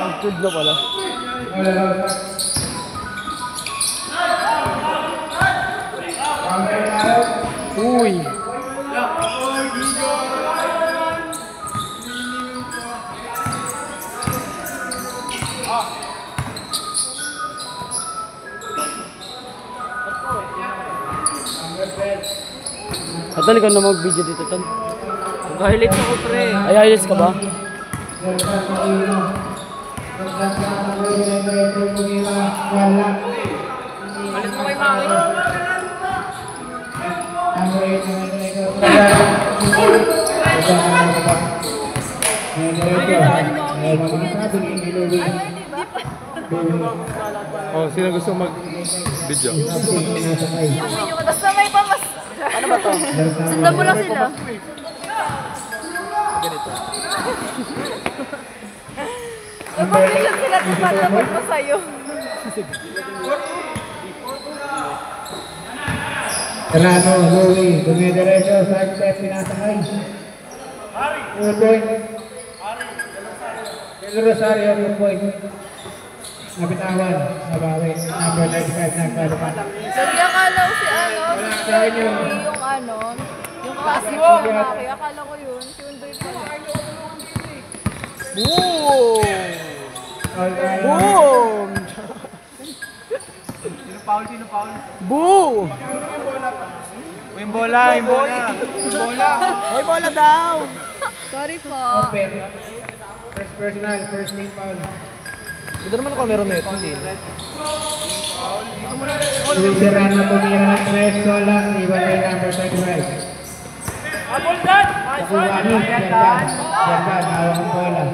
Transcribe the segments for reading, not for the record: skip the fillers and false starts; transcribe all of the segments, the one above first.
Pag-food na pala. Uy! Atan, ikaw na mag-video dito, Tan. Mag-highlights ako, pre. Ay, highlights ka ba? Alis mo kay Maki. Oh, sino gusto mag-video? Tapos na may pamas. Ano ba to? Sundan mo lang sila. Ipag-ilan sila kung patapos mo sa'yo. Serrano, Louie, dumidiretso sa step, pinasakay. 2 point. Del Rosario, 2 point. Nabitawan, nabawi. Number 95, nagpalupan. Sabi akala ko si ano, yung ano, yung klase ko yung Maki. Akala ko yun, si Undoy pala. Boom! Boom! Sino foul? Sino foul? Boom! Yung bola, yung bola. Yung bola. Hoy, bola daw! Sorry po. Open. First personal, first main foul. Ito naman ako meron nito, hindi. Luis Serrano, tumira ng 3, wala. Iwan ay number 35. Takuwani, Yerdan. Yerdan, hawak ang bola.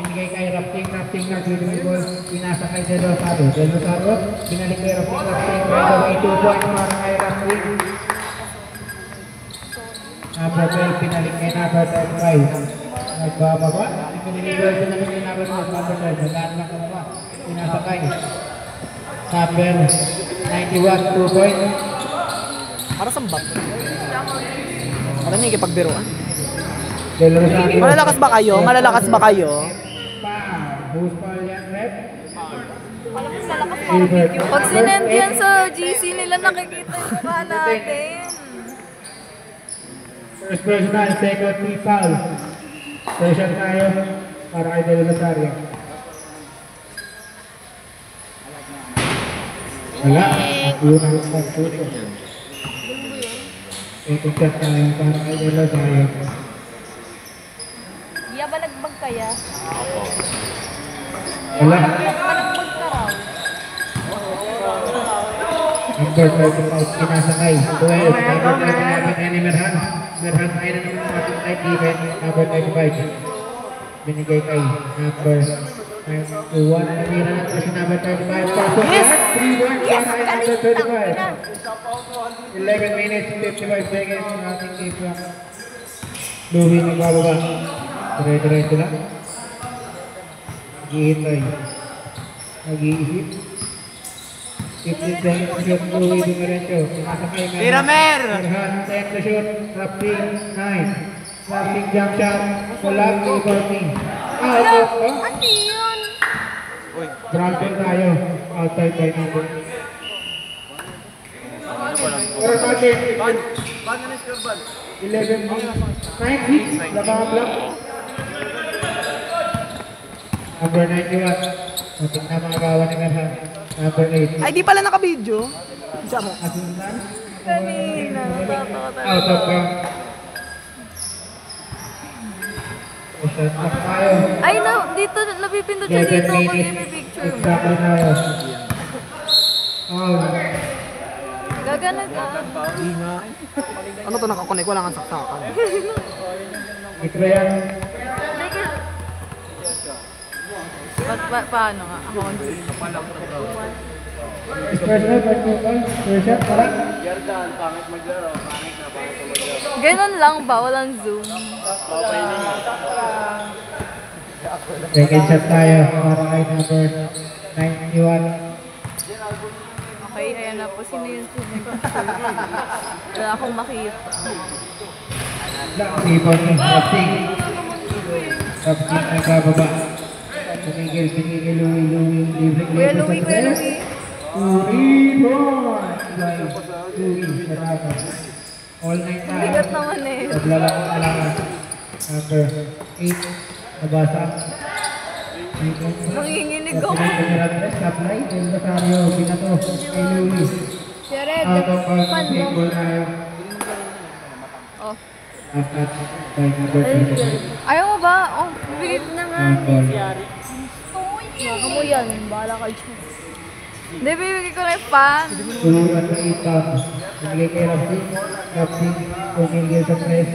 Binigay kay Rafting na dribble. Pinasa kay Del Rosario. Del Rosario, binalik kay Rafting. Right away, 2 point para kay Rafting. Number 12, pinalik kay number 35. Nagbababa. Ipiniliwal ko naman yung number 12. Nagaan lang kababa. Pinasakay. Number 91, 2 point. Para sa bat. Para niya ikipagbiruan. Del Rosario. Malalakas ba kayo? Malalakas ba kayo? Who's foul yan, rep? Pag sinend yan sa GC nila, nakikita yung mukha natin. First personal, second free foul. Session tayo para kay Del Rosario. Wala. At yun ang pagtuto. Second shot tayo para kay Del Rosario. Iya ba nagbag kaya? Wala. Panagbag ka raw. Number 35, pinasakay. 12, number 39, ni Merhan. Merhan ay na naman sa ating tight defense. Number 35. Binigay kay number 91. Namira na si number 35. Yes! 3-1 para kay number 35. 11 minutes, 55 seconds ang ating game clock. Louie nagbababa. Dire-diretso lang. Naghihintay. Nag-iisip. 15 seconds shoot, Louie dumiretso. Pinasakay na. Tiramer! Merhan, 10 to shoot. Rafting, 9. Rafting jump shot. Wala, rebounding. Out. Ano yun? Grounded tayo. Outside by number. Or target. Ban na score ban. 11 minutes. 9 hits. Labang-block. Number 91. Mating na mga gawa ni Merhan. Number 8. Ay, di pala naka-video. Siya mo. Asuntan. Kanina, natatawa tayo. Out of bounds. Shot clock tayo. Ay, no, dito, napipindot siya 11 dito pag minutes. may picture mo. Exactly tayo. Oh. Gagana ka. Ano to nakakonek? Wala kang saksakan. Ito yan. Paano nga? Ako ang Personal, first shot, parang. Ganon lang ba? Walang zoom. Second shot tayo para kay number 91. Okay, ayan na po. Sino yung zoom? Wala akong makita. Rebound ni Rafting. Rafting nagbababa. tumigil kay Louie, libre Kuya Louie, Kuya Louie. Louie, sarap. All night na. Bigat naman eh. Naglalaro na lang. Number 8, nabasa. Nanginginig ako. Supply, Del Rosario, binato, kay Louie. Si Red, Out of fan mo. single na Oh. after by number 3. Ayaw mo ba? Oh, bigit na nga. Ball. Kamu yan. Bahala kayo. Hindi, bibigay ko na yung fan. Tuluran na itam. Nagigay kay Ramsey. Ramsey, tumigil sa press.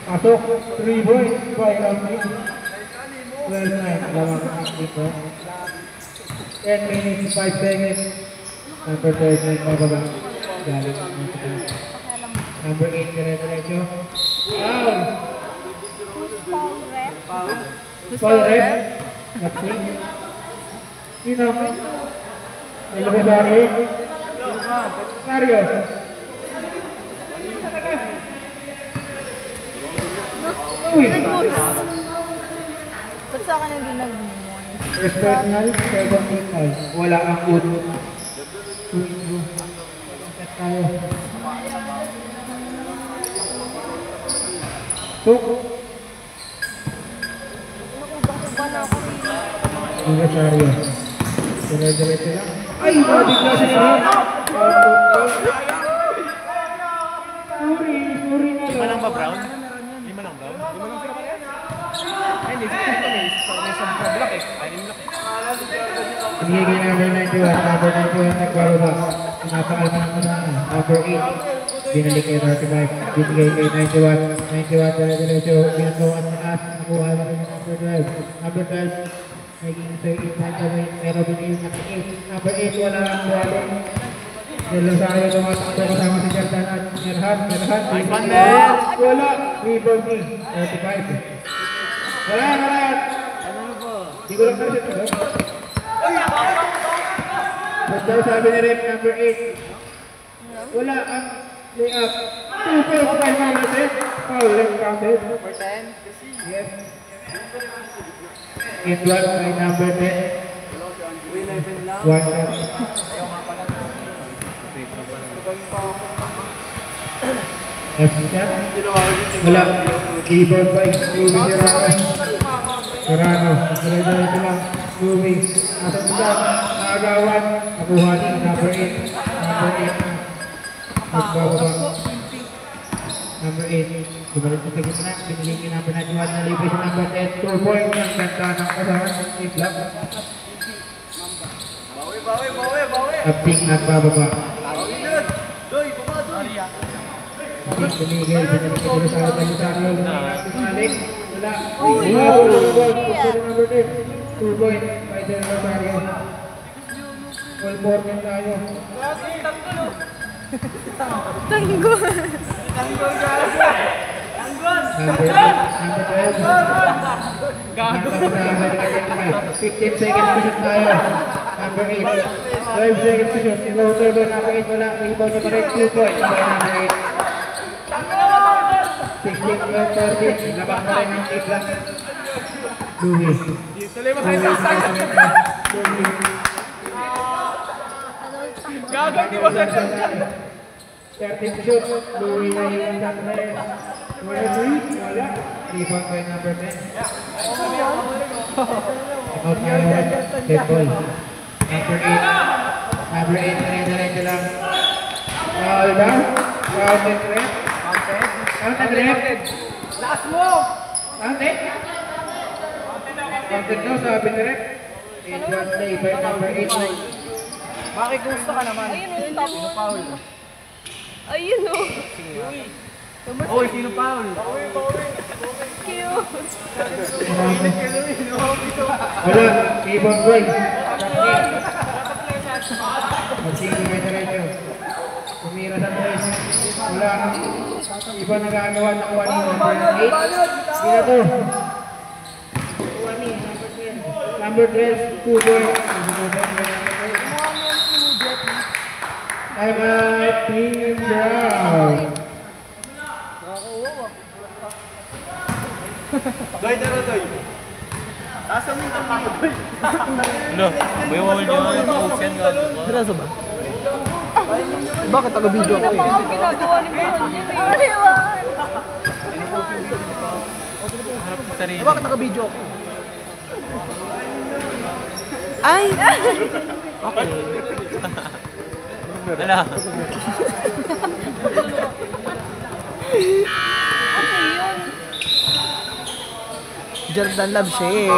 Pasok, 3 points by Ramsey. 12-9, lamang dito. 10 minutes, 5 seconds. Number 39, bababa. Galing. Number 8, dire-diretso. Foul! Foul ref. Ramsey. Sino? Del Rosario. Mario. Uy! Ba't sa akin hindi nag-moon? First personal, second personal. Wala ang uno. 2-2. Set tayo. Tuk. Nakuba na ako. Del Rosario. Dire-diretso lang. Ay! Mabigla siya. Sorry na lang. Lima lang ba, Brown? Lima lang, Brown? Ay, hindi. May isang block eh. Ay, yung block eh. Pinigil number 91. Number 91 nagbababa. Pinapakal na ng unahan. Number 8. Binalik kay 35. Binigay kay 91. 91 dire-diretso. Binatuan sa taas. Nakuha na rin yung number 12. Number 12. Naging 38 point away. Pero binigay yung number 8. Number 8 wala ang buwalo. Del Rosario tumatakbo kasama si Jordan at Merhan. Wala. Rebound ni 35. Wala. Hindi ko lang kasi ito. Basta sabi ni Rep number 8. Wala ang layup. 2 points by Malaset. Foul left counted. For 10? Yes. It was by number 10. 1 shot. Left shot. Wala. Rebound by Louie Serrano. Serrano lang. Louie. Nasa tulang. Nakagawan. Nakuha ni number 8. Number 8. Nagbababa. Number 8. Bumalik sa gitna. Binigay ni number 91 na libre sa number 10. 2 points. Ang ganda ng kasahan. 8 block. Abting nagbababa. Abting tumigil. Binalik sa Del Rosario. Bumalik. Wala. Number 10. 2 points by Del Rosario. Full board na tayo. Tanggol. Number 12. Number 15 seconds to shoot tayo. Number 8. 12 seconds to shoot. Iloter ba number 8 wala. Rebound niya pa rin. 2 points by number 8. 16, 12, 13. Labak pa rin ang 8 lang. Louie. Tuloy mo kayo sa Gagawin di mo sa 13 to shoot. Louie na yung shot na rin. Wala. Rebound by number 10. Out niya yun. Dead ball. Number 8. Number 8 na rin lang. Foul ba? Counted rep. Counted rep. Last mo! Counted? Counted daw sabi ni rep. 8-1 play by number 8. Bakit gusto ka naman? Ayun, yung top. Sino foul? Ayun o. Oy, sino foul? Cute. Wala. Rebound boy. Mag-single by diretso. Tumira sa tres. Wala. Iba nagagawa na kuha ni number 8. Binato. Kuha ni number 12. 2 boy. Time out. Team Brown. Doy, taro, doy. Ano? May wall niyo. Ocean ka. Seryoso ba? Bakit taga-video ako eh? Mga ginagawa ni Brandon. Ang liwan. Sarili. Bakit taga-video ako? Ay! Okay. Wala. Okay yun. Jordan Love Shane.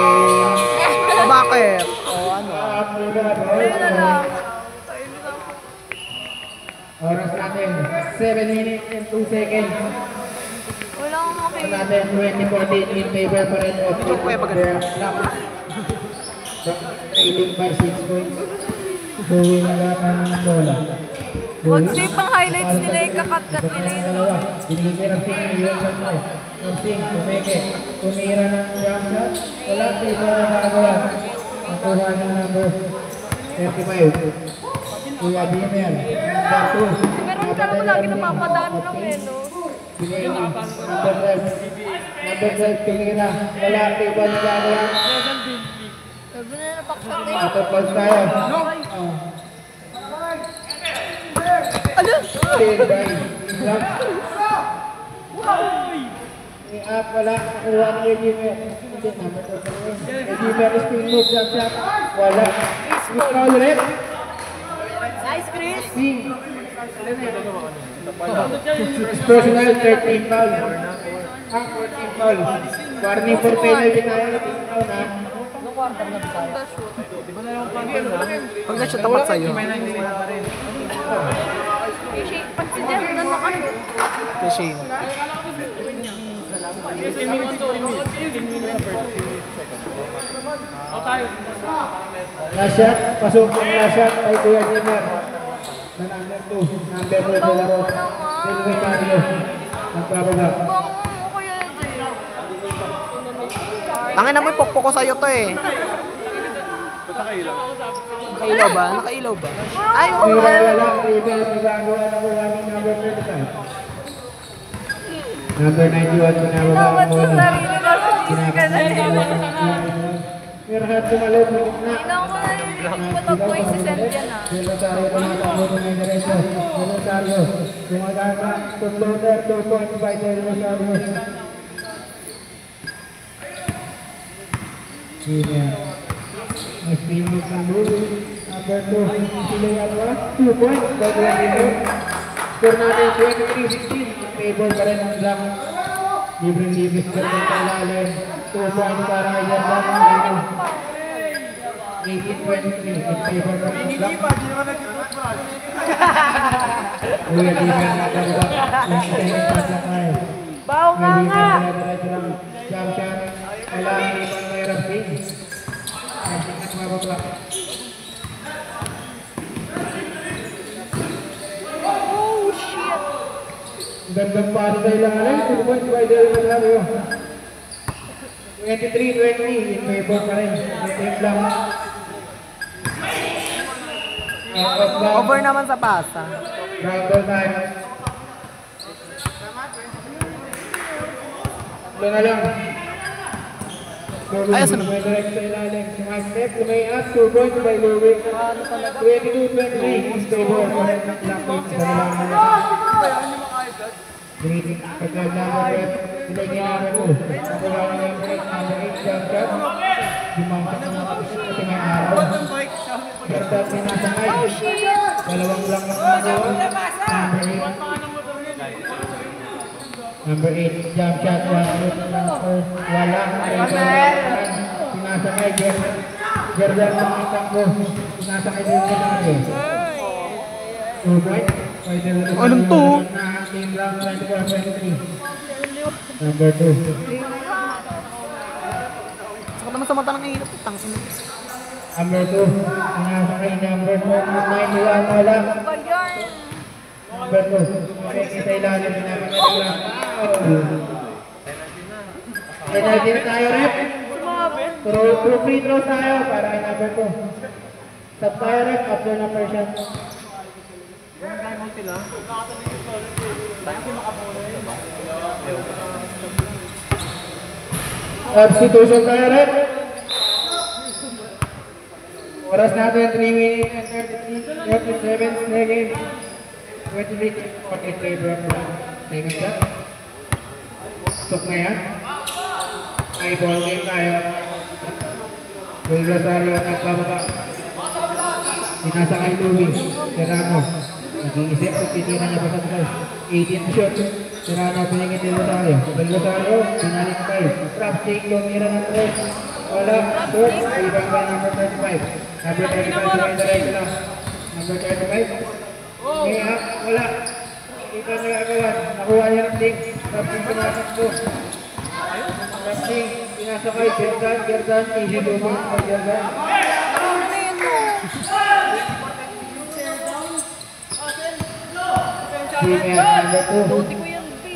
Bakit? O ano? Ayun na lang. Oras natin, 7 minutes and 2 seconds. Wala akong Oras makikita. natin, 2014 in favor pa rin of their club. Trailing by 6 points. Buwi na lahat ng bola. Huwag di pang highlights nila yung kakat-kat nila yun. Dalawa, binigay ng Sing ng US Central. Yung Sing, tumeke, tumira ng jump shot. Wala, piso na nagawa. Ang kuha ng number 35. Kuya Bimer, number 2. Pero talaga lagi napapadaan lang eh, no? Binigay ni number 12. Number 12, tumira. Wala, piso na nagawa. Sabi na napaksak eh. Ato plus tayo. Ano? Ni-up wala, nakuha ni Ejimer. Hindi, number 2 pa rin. Ejimer is ping move, jump shot. Wala. Miss foul rin. Nice, Chris. Sing. Personal 13 foul. Ang 14 foul. Warning for penalty tayo. Ikaw na. Pag na siya tapat sa'yo. Pag si Jordan nakashoot. Kay Shane. Last shot. Pasok ang last shot kay Kuya Ejimer. Na number 2. Number 2 de la Rosa. Silvio Mario. Nagpapaba. Bango mo kuya Jay. Tangin na mo, pokpok ko sa'yo to eh. Nakailaw ba? Nakailaw ba? Ay, oo nga. Wala, rebound, nagagawa na ko namin number 35. Number 91, pinababa Dapat ang sa bola. sarili na sa GC ka na eh. Merhat sumalot na gitna. Tingnan ko na yung matagpoy si Cynthia na. Del Rosario, tumatakbo na ngayon diretso. Del Rosario, gumagana. Floater, 2 points by Del Rosario. Senior. Nice team move ng Lulu. Number 2, sila yalwa. 2 points by Del Rosario. Score natin 23-16. Favor pa rin ang Black. Libre-libre sa kailalim. 2 points para kay Jordan. 18-23. In favor pa rin ang Black. Kuya Diman na talaga. Yung tingin pa sa kaya. Bao nga nga! Jump shot. Wala ang ibang mayroon din. At mababla. Oh shit! Gandang pari sa ilalim. 2 points by Del Rosario. 23-20. In favor pa rin. Team lang. Out of bounds. Over naman sa pasa. Ground ball time. Ito na lang. Ayos na. May direct sa ilalim. Sumag-step, lumayas. 2 points by Louis. 22-23. In favor pa rin ng Blackpink sa ilalim. Greeting pagkag number 12. Sila ginamit ko. Ako lang ang break number 8 jump shot. Dimangsak na natin kasi may araw. Gertat may nasa high. Dalawang lang ang nagawa. Number 8 jump shot. Wala. Pinasakay Gerdat ang takbo. Pinasakay din sa natin. 2 points. Anong to? Team round 24-23. Number 2. Sakot naman sa mata ng ihilap. Tangin. Number 2. Ang nasa kay number 4. 9 nila wala. Ba yan? Number 2. Makikita ilalim. Pinapagay lang. Penalty na tayo, rep. Throw free throws tayo para kay number 2. Stop tayo, rep. After na first shot. Substitution tayo, rep. Oras natin 3 minutes and 37 seconds. 23 in favor of the second shot. Stop na yan. Ay, ball game tayo. Will Rosario at nagbababa. Sinasa kay Louie. Serrano. Nag-iisip kung titira niya pa sa taas. 18 shot. Serrano pinigit ni Rosario. Will Rosario, pinalik kay. Trap take, lumira ng 3. Wala. Short. Ibang ba number 35. Number 35 sa may diretso lang. Number 35. May up. Wala. Ito ang nagagawan. Nakuha niya ng take. Trap take, pinasok ko. Trap take, pinasakay. Gerdan. Easy double for Gerdan. Jimmy at number 2.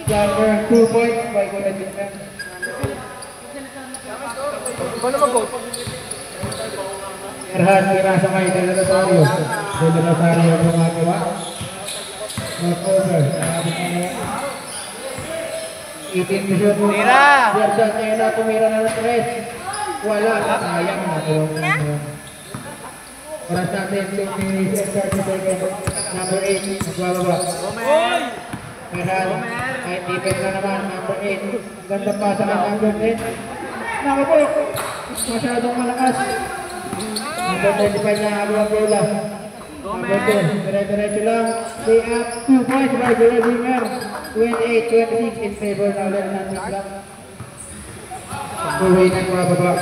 Jumper, 2 points by Kuya Jimmy. Ikaw na mag-go. Erhan, pinasa kay Del Rosario. Del Rosario ang gumagawa. Knock-over. 18 to shoot. Tira! Gerdan kayo na tumira na ng 3. Wala. Sayang na. Oras natin 2 minutes and 30 seconds. Number 8, nagbababa. Erhan, kahit defense na naman. Number 8. Ganda pa sa number 10. Naka po. Masyadong malakas. Number 35 na habang ang bola. Number 2. Dire-diretso lang. Stay up. 2 points by Kuya Zimmer. 28-26 in favor na ulit natin lang. Buhay na mababa.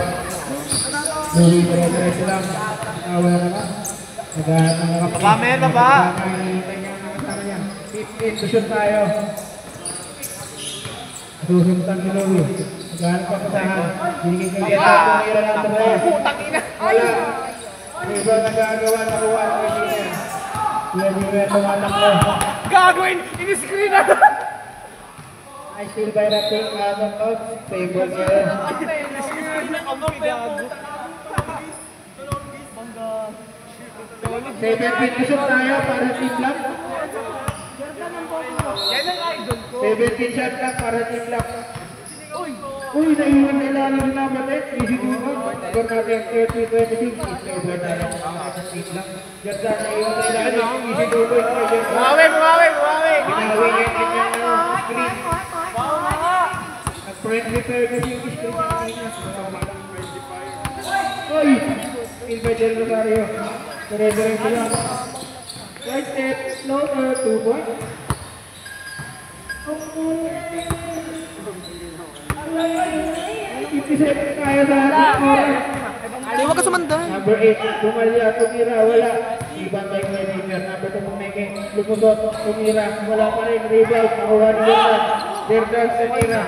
Buhay dire-diretso lang. Awa na naman. Naghahanap ng mga kapatid. Kamen na ba? 15 to shoot tayo. Susuntan si Louie. Naghahanap pa pasahan. Binigay ko dito. Tumira ng 3. Wala. Iba nagagawa na kuha ng Kuya Kuya Jimmer tumatakbo. Gagawin! In-screen na! I still by the take out of out. Favor niya. 17 to shoot tayo para team lang. Yan ang idol ko. 17 shot lang para team lang. Uy, naiwan nila ng naman easy to go. Score natin 30-26. Favor tayo sa team lang. Ganda naiwan nila easy to go. Bumawi! Ginawi niya kanyang screen. Nag-prepare kasi yung screen niya. Uy! Still by Del Rosario. Dire-diretso lang. Right step, floater, 2 points. 57 tayo sa ating oras. Di, huwag ka sumandan. Number 8, tumalya, tumira, wala. Ibang tayo kay Jimmer. Number 2, Pumeke, lumusot, tumira, wala pa rin. Rebound, nakuha ni Gerdan. Gerdan, tumira.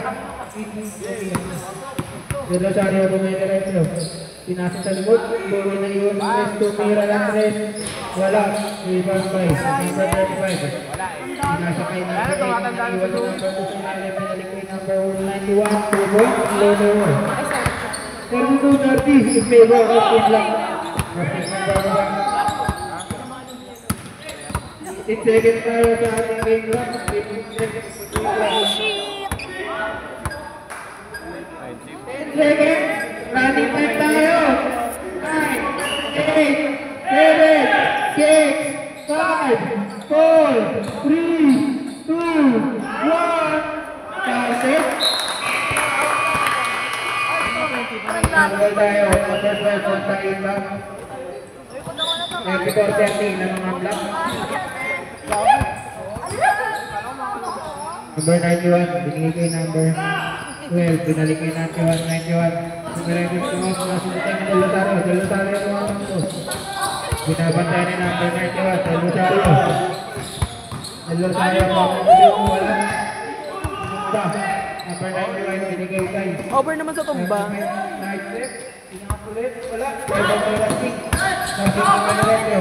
Del Rosario, dumidiretso. Pinasok sa likod, buwi na iwan ng rest, tumira ng rest. Wala, rebound by number 35. Pinasakay na number 8, iwan ng number 2 sa ilalim, pinalik kay number 91, 2 points, loader 32-30, in favor of team lang. Practice number 1. 8 seconds tayo sa ating game clock. 10 seconds, running time tayo. 9, 8, 7, 6, 5, 4, 3, 2, 1. Target. Number tayo, number 12 for tayo lang. 94-30 na mga block. Number 91, binigay kay number 12, pinalik kay 91. Sumiregot ko mo, nasubutan ni Del Rosario. Del Rosario ang mga ito. Binabantay ni number 91, Del Rosario. Del Rosario ang mga ito. Wala. Number 91, binigay kay. Over naman sa tumba. Night step, pinakapulit, wala. Plastic. Plastic ng Manilete.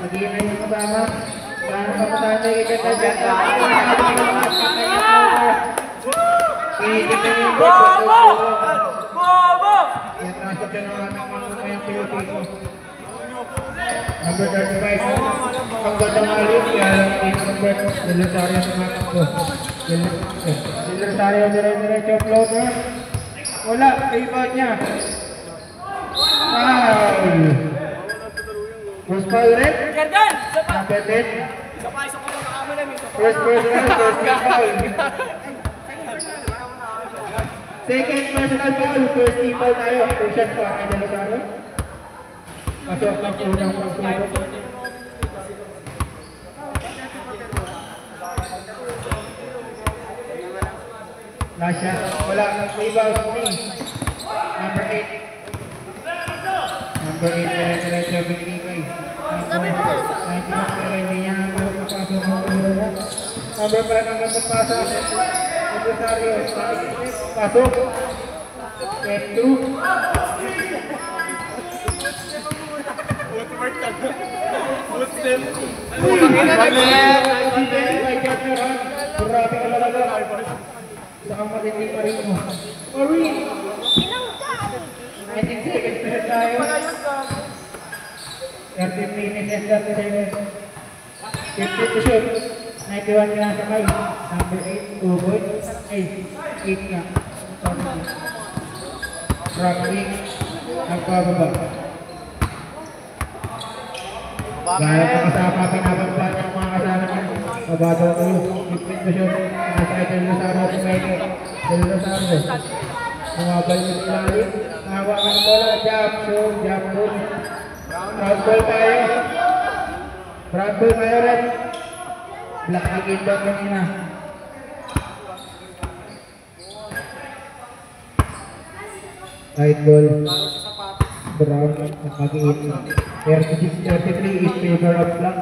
Mag-iinay yung kasama. Kaya pamatay kay Ganda dyan. Iitin na yung bobo! Bobo! Yan, nasa dyan ang aming mga Pilipino. Number 35. Ang gandang alis, kaya lang yung number Del Rosario sa mga takbo. Del Rosario, dire-diretso floater. Wala, rebound niya. Foul! First foul rin. Gargan! Isa pa! Number 10. Isa pa lang nakamala mo. First personal, first team foul. Second personal foul, first team foul tayo. First shot pa, kay Delosaro. Pasok lang po ng pagsulong. Last shot, wala. Rebound, number 8. Number 8, diretso binigay. Number 5, hindi niya makapasok ang ulo. Number 5, ang magpapasok. Rosario, pasok. Step 2. Grabe ka talaga. Saka matindi pa rin mo. Marine! 19 seconds na tayo. 13 minutes and 37. 50 to shoot. 91 ka sa kay. Number 8, 2 points. 8 ka. Rocky. Nagpababa. Dahil makasama, pinababa niya ang mga kasama niya. Mabato ko yung 15 to shoot. Nasa Del Rosario, Pumeke. Del Rosario. Mababal yung ilalim. Nahawakan mo lang. Jump, shoot, jump, shoot. Front ball tayo. Front ball tayo rin. Black again doon kanina. Right ball. Brown. Nag-in. 36-33 in favor of black.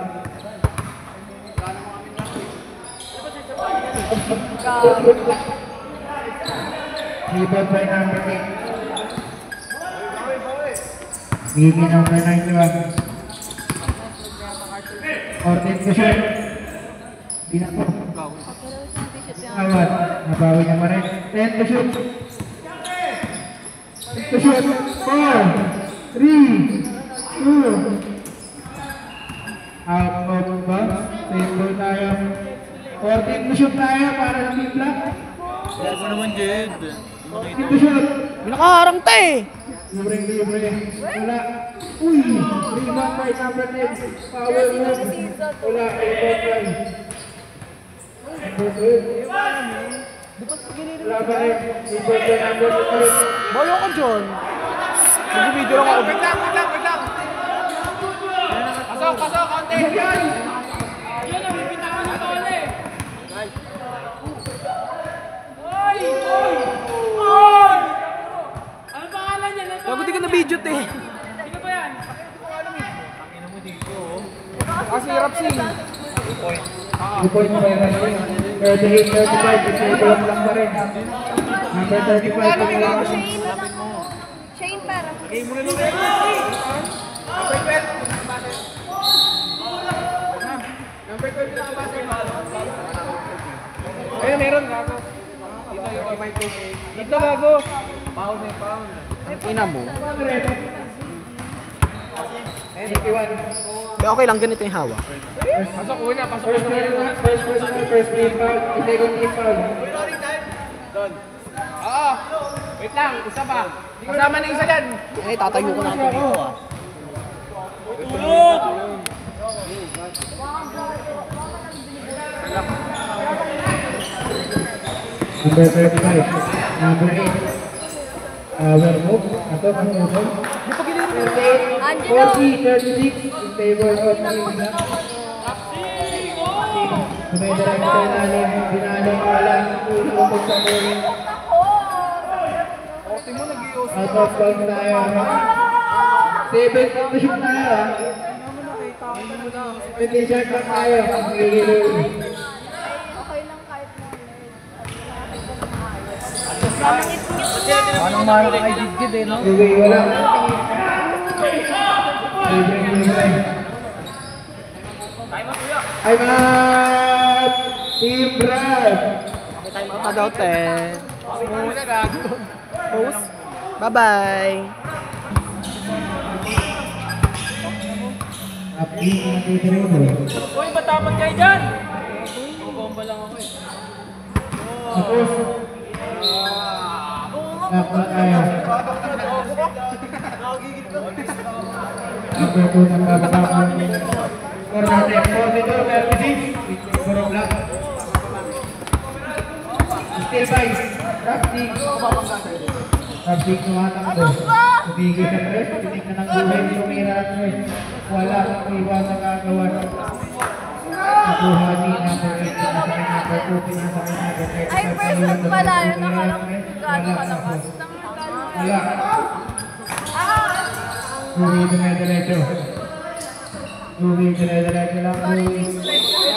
Rebound by number 8. Bibi number 91. Order ko siya. Binako. Awat. Nabawi niya pa rin. 10 to shoot. 6 to shoot. 4, 3, 2. Out of bounds. Save ball tayo. 14 to shoot tayo para sa team black. Ako naman, Jed. 14 to shoot. Nakaharang ta eh. Libre. Wala. Uy! Rebound by number 10. Power move. Wala. Rebound by. Number 12. Wala ba rin? Rebound by number 12. Bayo ka dyan. Nag-video lang ako. Wait lang! Pasok, konti! Yan! Yan ang bibitawan na tol eh! Oy! Ano pangalan niya? Bago di ka na-video te. Sino ba yan? Kasi Rapsi. 2 points by Rapsi. 38-35. Rebound lang pa rin. Number 35. Pangalaman. Shane para. Game mo na lang eh! Number 12 na ba sa'yo? Ayun, meron gago. Dito yung mic ko. Dito gago. Pound. Ina mo. 81. Okay lang, ganito yung hawak. Pasok una. First personal, first team foul. Second team foul. Oo. Wait lang, isa pa. Kasama na isa dyan. Eh, tatayo ko na ito dito ah. Number 35. Number 8. Power move. Ato ang move. 40-36 in favor of team black. Sumidiran sa ilalim. Binalong wala. Ulubog sa muling. Out of bounds tayo. 7 to shoot tayo. 20 shot lang tayo. Magigilin. Okay lang kahit Anong maro kay Gidgid eh, no? Okay, wala. I'm out! Team Brad! Time out na daw, te. Muna gago. Post. Bye-bye. Update na dito rin. Uy, batapat kayo dyan! Bumba lang ako eh. Tapos, dapat tayo. number 2 ng bababa. Score natin, 42-36. Puro black. Still by Rapsig. Rapsig tumatakbo. Tumigil sa press. Tinignan ng buhay. Tumira ang press. Wala kang iwan na gagawa. Nakuha ni number 8. Pinasakay number 2. Pinasakay number 8. Ay, person pala yun. Nakala ko gano'n ka labas. Wala. Uwi dire-diretso. Uwi dire-diretso lang.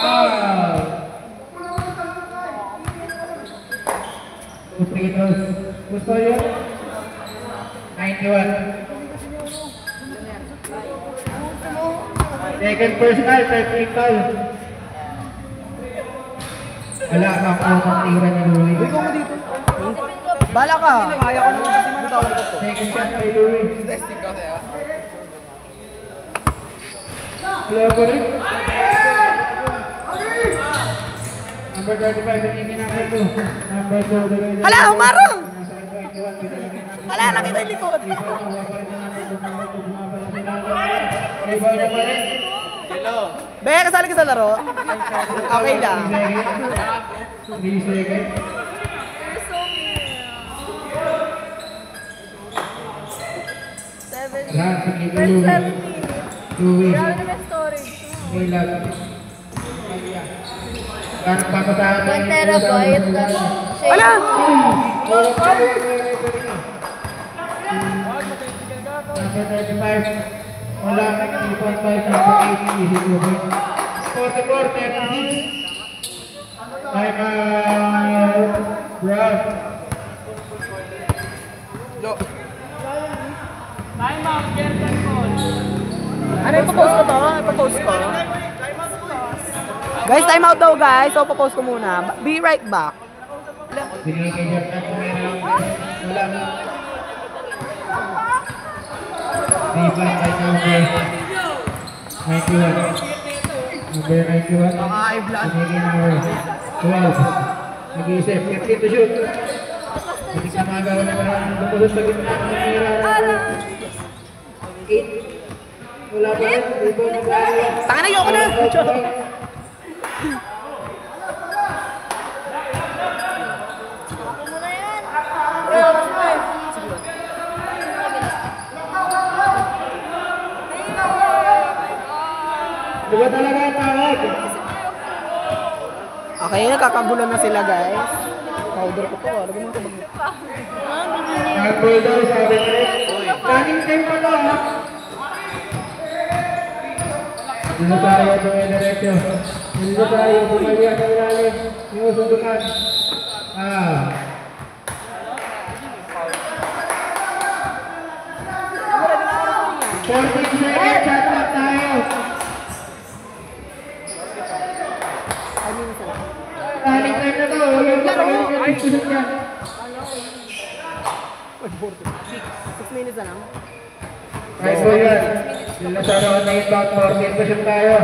Wow! Putritos. Gusto yun? 91. Second personal, technical. Wala ka ang tira ni Louie. Uy, mo dito. Bala ka. Kaya ko naman kasi matawag ko to. Second shot kay Louie. Hello, Corik. Number 35, hindi number 2. Number 2. Hala, umarong! Hala, nakita yung likod. Be, kasali ka sa laro? Okay lang. 3 seconds. Lahat sa kito Louie. Louie. Grabe na storage. May lag. Parang papasahan 1 terabyte. Hala! Number 35. Wala ka 3.5 number 8. Easy moving. 44, 36. Time out. Brad. Ano ipopost ko to? Ipopost ko. Guys, time out daw guys. So, ipopost ko muna. Be right back. Binigay kay Jordan. Wala na. 3.5 number 91. Number 91. Binigay number 12. Nag-iisip. 15 to shoot. Hindi ka magawa na maraming lumusot sa gitna. Nangyayari. 8. Wala pa rin. Rebound ng Gary. Taka na, ayoko na. Ako muna yan. Diba talaga ang tawag? Okay, nagkakagulan na sila guys. Powder ko to. Ano ba naman ito? Nag-ball daw, sabi ko. Running time pa to, ha? Dito tayo, dumidiretso. Dito tayo, bumali at ang ilalim. Yung sundukan. 14 seconds, shot clock tayo. Running time na to, yung discussion yan. 6 minutes na lang. Right po yun. Sila sa round na inbound, 14 pa shoot tayo.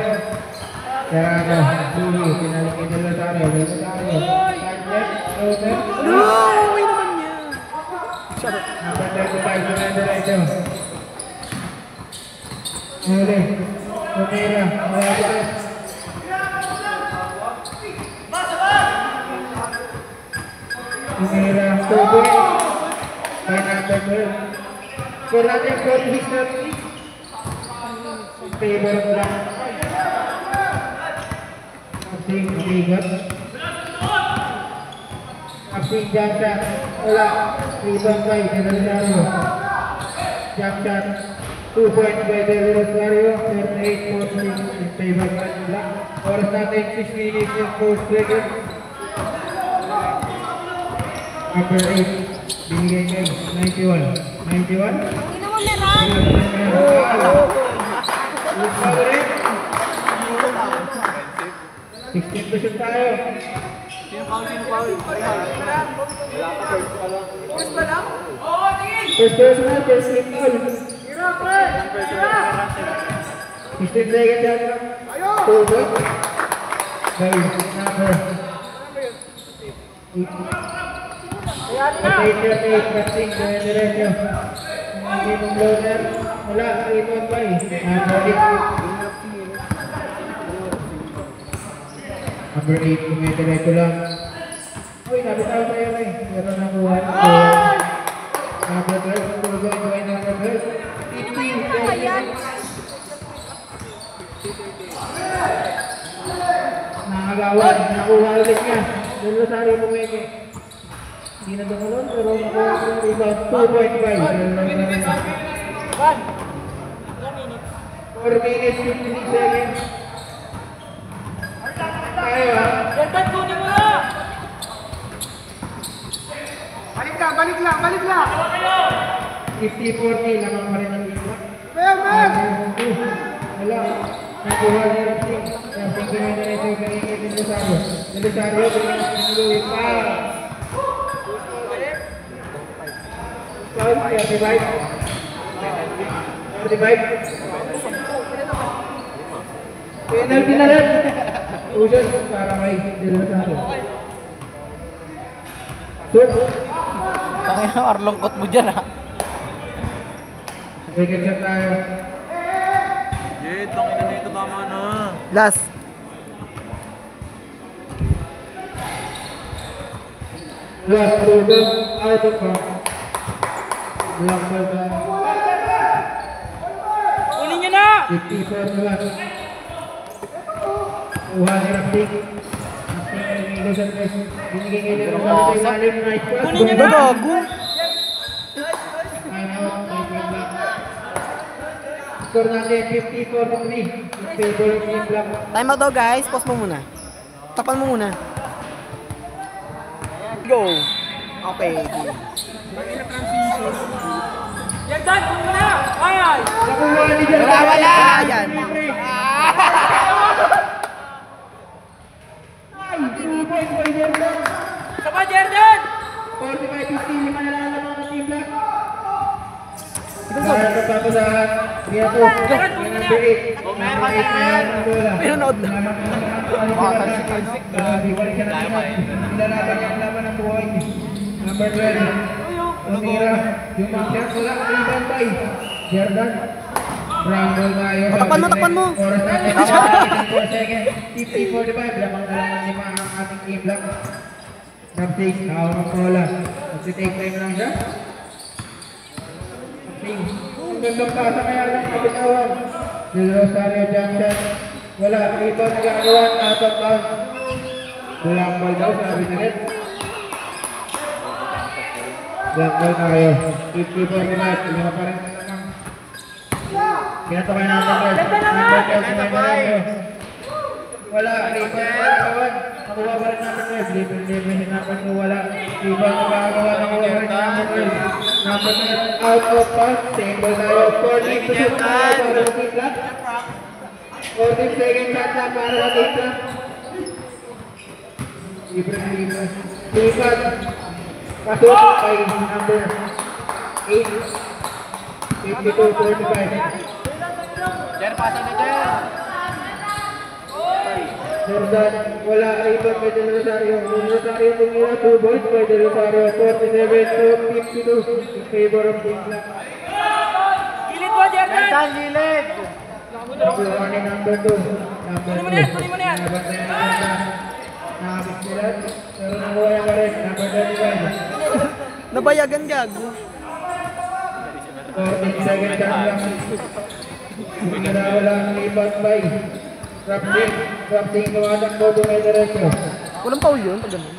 Kaya ano, Louie, pinalikin nila sa akin. Dito tayo. Open. No! Uy naman niya. Number 35 na diretso. Huli. Pumira. Mawagin. Pumira. Tubo. By number 12. Score natin 46 na. Favor of black. Absing. Bigot. Absing jump shot. Wala. Rebound by Rosario. Jump shot. 2 points by Rosario. 38-46 in favor of black. Oras natin 6 minutes and 4 seconds. Number 8. Binigay kay 91. 91? Hindi naman meron. Look power in. 16 to shoot tayo. First personal, first team goal. 16 seconds yan. 2 points. By number 8. 38-38, passing, diretso. Hindi mong loader. Wala, 3-1-5. Number 8, kumitireto lang. Uy, nabitaw tayo eh. Meron na kuha. Number 12, tuloy ko ay number 12. 15, Ayan. nakagawan, nakuha ulit niya. Doon Rosario Pumeke. Hindi na dumalon, pero nakuha ko yung rebound. 2.5. 4 minutes, 56 seconds. Tayo ha. Balik lang! 50-40, lamang pa rin ang ito. Ben! Wala. Nakuha ni Rapsing. Rapsing kaya na ito kaya ni Rosario. Ni Rosario, pinag-uluwi pa. Foul, 35. 35. Penalty na rin. Usos para kay Del Rosario. Shoot. Tangin na, arlongkot mo dyan ha. Second shot tayo. Jed, tangina na ito, tama na. Last. Last over, out of bounds. Block ball ba? Kunin niyo na! 54 na lang. Kuha ni Rapsing. Rapsing ay may ilusan guys. Binigay kayo ng mga sa ilalim. Nice pass. Kunin niyo na! Gago! Time out. May good luck. Score natin 54-3. In favor of Team Black. Time out daw guys, pause mo muna. Tapan mo muna. Go! Okay. Yan, Dan! Kunin mo na! Ay! Nakuha ni Jordan. Wala! Yan. Saba, Jordan! 45-50. Lima na lang ang mga Team Black. Dahil pagpapasahan, Riato, number 8. Number 8 na ang bola. Pinanood na. Diwali ka na naman. Nilalaban niya ang laban ng buhay. Number 12. Tumira. Yung mga shot, wala. Rebound by Jordan. Rumble tayo. Takpan mo. Oras natin. 54 seconds. 50-45. Lamang na lang ang lima ang ating Team Black. From 6. Nakawang ng bola. Mag-take time lang siya. Ang gandang pasa kaya ng kapitawan. Del Rosario Johnson. Wala. Rebound nagkakawan. Out of bounds. Black ball daw. Sabi na rin. Black ball na kayo. 54 minutes. Lima pa rin naman. Kinataway na ang number. Number 12 na kayo. Wala. Rebound nagkakawan. Nakuha pa rin namin 12. Libre hinapan ko wala. Rebound nagkakawan. Nakuha pa rin namin 12. Number 9 out of bounds. Same ball tayo. 14 to shoot tayo para sa Team Black. 14 seconds shot lang para sa Team Black. Libre na libre. Lipat. Pasok kay number 8. 52-45. Jer, pasa na Jer. Jordan, wala rebound kay Del Rosario. Del Rosario tumira 2 points kay Del Rosario. 47-52 in favor of Team Black. Gilid mo, Jordan! Gilid! Nakuha ni number 2. Number 2. Kunin mo na yan! Nabat na yung Jordan. Nakabit sila. Pero nakuha yung karet. Number 25. Nabayagan gago. 14 seconds lang. Wala ang rebound by Rapsing. Rapsing tumatak mo kay Derecho. Walang foul yun pag ganun.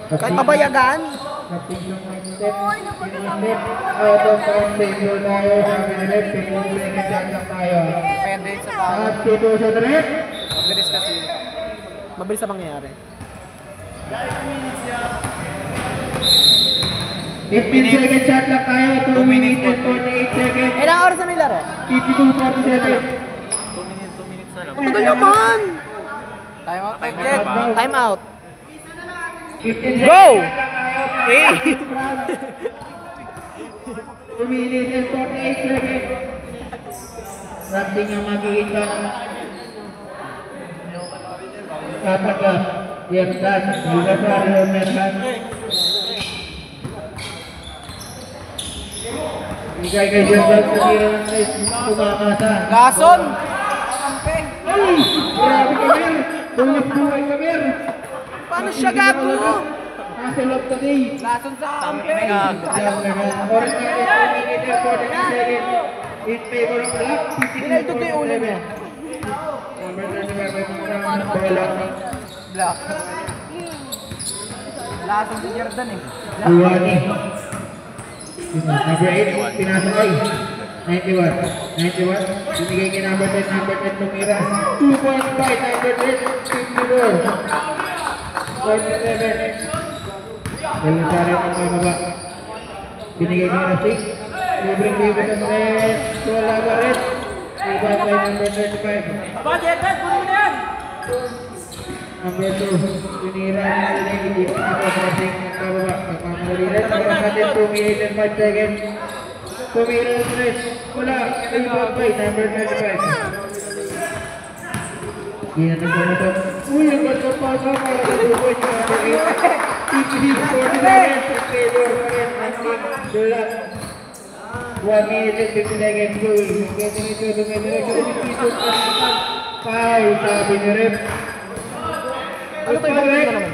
Kahit pabayagan. Rapsing yung step. Step. Out of bounds. Save tayo. Sabi ni Rep. 15 seconds lang tayo. Depende sa foul. At dito sa Rep. Mabilis kasi. Mabilis sa mangyayari. 15 seconds shot lang tayo. 2 minutes and 48 seconds. Ilang oras na nilaro? 52-47. 2 minutes na lang. Tagal naman! Time out. Time out. 15 Go! seconds. 2 minutes and 48 seconds. Rapsing ang makikita. Kapag yes, that's Rosario Merhan. Binigay kay Jebel, tumira ng size, tumakasa. Gason! Ay! Grabe Kamir! Tulad buhay Kamir! Paano siya gago? Hustle of the day. Gason sa kampe. Oras na rin, 2 minutes and 49 seconds. In favor of Black, 52-47. Pinaldo ko yung ulo niya. Number 35 ay mga bola. Black. Gason si Jordan eh. Duwani. Number 8, pinasakay. 91. Binigay kay number 10, tumira. 2.5, number 10, 54. 47. Belisari ang mababa. Binigay kay Rasik. Libreng libre sa net. Wala ba rin? Iba kay number 35. Number 2, tinira ang nilay, hindi pa ako Rasik ng mababa. Nagmamaliliit. Oras natin 2 minutes and 5 seconds. Tumira ang net. Wala. Iba kay number 35. Hindi natin pumunta. Uy, ang ganda pa sa para sa 2 points. Number 8. TPD 47 in favor pa rin ang team Dulak. 1 minute and 50 seconds. Getting ito, dumidiretso. Foul, sabi ni Rep. Ano to yung bangin na naman?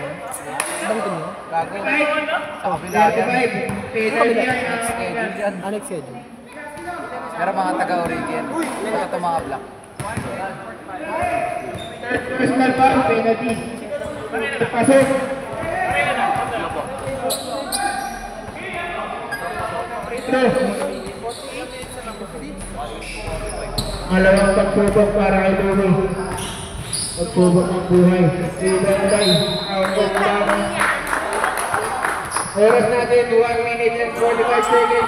Bangin mo? Gago. Sa kapila yan. 35. Penalty yan. Alex Edu. Pero mga taga-Origin. Ito mga black. Personal foul, penalty. Pasok. Malawang pagsubok para kay Dulo. Pagsubok ng buhay. Ibantay. Out of bounds. Oras natin 1 minute and 45 seconds.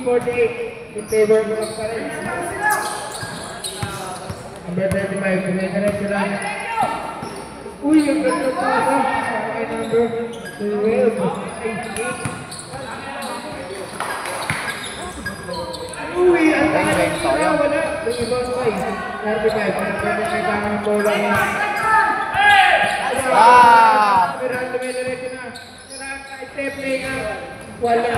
56-48. In favor of the Paris. Number 35. Kumikarap sila. Uy, ang ganda pa sa kay number 12. Uy, ang tayo na wala. Yung ibang way. 35. Pwede may tamang bola niya. Pero dumidiretso na. Step play na. Wala.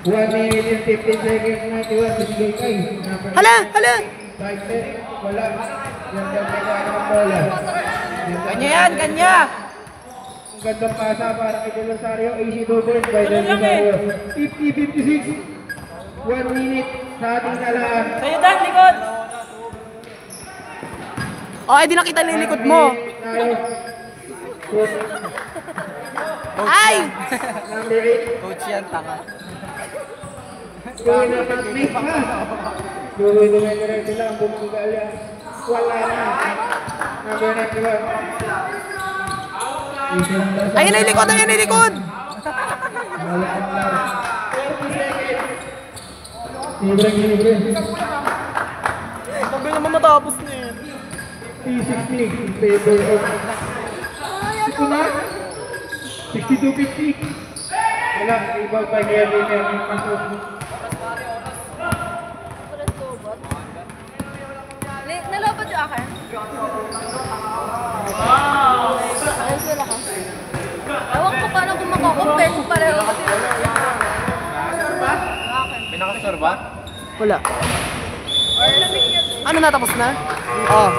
1 minute and 15 seconds na tiwa. Binigay kay. Hala! 5 set. Wala. Yung may tamang bola. Kanya yan! Kanya! Ang gandang pasa para kay Del Rosario. AC double by Del Rosario. 50-56. 1 minute sa ating kalaan. Sa'yo Dan, likod! Oh, di nakita na yung likod mo. Ay! Number 8. Coach yan, tanga. Gawin na mag-make na. Dumidiretso lang. Bumigalya. Wala na. Number 91. Ayun na yung likod! Ayun na yung likod! Wala na. 40 seconds. Libre. Sabi naman matapos na yun. P60 in favor of. Ito na. 62-50. Wala. Ibang pa Kevin yung pasok. Nalabot yung akin? Ayos sila ka. Ewan ko paano kung makakompare kung pareho kasi. May nakastor ba? Wala. Ano natapos na? Oh.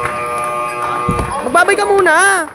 Magbabay ka muna!